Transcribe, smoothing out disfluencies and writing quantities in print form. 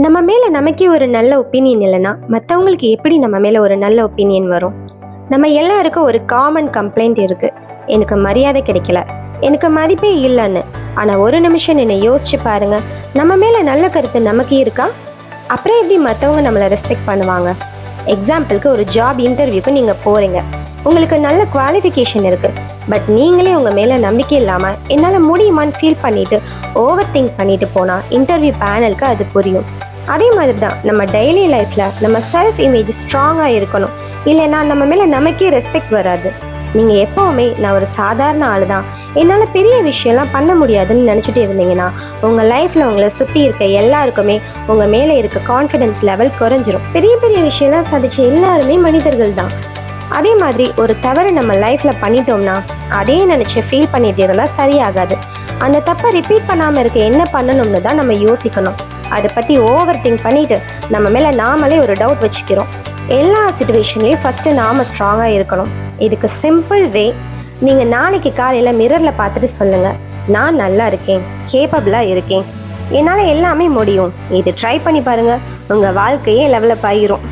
நம்ம மேலே நமக்கே ஒரு நல்ல ஒப்பீனியன் இல்லைன்னா மற்றவங்களுக்கு எப்படி நம்ம மேலே ஒரு நல்ல ஒப்பீனியன் வரும்? நம்ம எல்லாருக்கும் ஒரு காமன் கம்ப்ளைண்ட் இருக்குது. எனக்கு மரியாதை கிடைக்கல, எனக்கு மதிப்பே இல்லைன்னு. ஆனால் ஒரு நிமிஷம் என்னை யோசிச்சு பாருங்க, நம்ம மேலே நல்ல கருத்து நமக்கு இருக்கா? அப்புறம் எப்படி மற்றவங்க நம்மளை ரெஸ்பெக்ட் பண்ணுவாங்க? எக்ஸாம்பிளுக்கு ஒரு ஜாப் இன்டர்வியூக்கு நீங்கள் போகிறீங்க. உங்களுக்கு நல்ல குவாலிஃபிகேஷன் இருக்குது, பட் நீங்களே உங்கள் மேலே நம்பிக்கை இல்லாமல் என்னால் முடியுமான்னு ஃபீல் பண்ணிவிட்டு ஓவர் திங்க் பண்ணிட்டு போனால் இன்டர்வியூ பேனலுக்கு அது புரியும். அதே மாதிரி தான் நம்ம டெய்லி லைஃப்பில் நம்ம செல்ஃப் இமேஜ் ஸ்ட்ராங்காக இருக்கணும், இல்லைன்னா நம்ம மேலே நமக்கே ரெஸ்பெக்ட் வராது. நீங்கள் எப்போவுமே நான் ஒரு சாதாரண ஆள் தான், என்னால் பெரிய விஷயம்லாம் பண்ண முடியாதுன்னு நினச்சிட்டு இருந்தீங்கன்னா உங்கள் லைஃப்பில் உங்களை சுற்றி இருக்க எல்லாருக்குமே உங்கள் மேலே இருக்க கான்ஃபிடென்ஸ் லெவல் குறைஞ்சிரும். பெரிய பெரிய விஷயம்லாம் சாதிச்ச எல்லாருமே மனிதர்கள் தான். அதே மாதிரி ஒரு தவறு நம்ம லைஃப்பில் பண்ணிட்டோம்னா அதே நினச்சி ஃபீல் பண்ணிட்டு இருந்தால் சரியாகாது. அந்த தப்பை ரிப்பீட் பண்ணாமல் இருக்க என்ன பண்ணணும்னு தான் நம்ம யோசிக்கணும். அதை பற்றி ஓவர் திங்க் பண்ணிவிட்டு நம்ம மேலே நாமளே ஒரு டவுட் வச்சுக்கிறோம். எல்லா சிச்சுவேஷன்லேயும் ஃபஸ்ட்டு நாம் ஸ்ட்ராங்காக இருக்கணும். இதுக்கு சிம்பிள் வே, நீங்கள் நாளைக்கு காலையில் மிரரில் பார்த்துட்டு சொல்லுங்கள், நான் நல்லா இருக்கேன், கேப்பபிளாக இருக்கேன், என்னால் எல்லாமே முடியும். இது ட்ரை பண்ணி பாருங்கள், உங்கள் வாழ்க்கையே லெவலப் ஆகிரும்.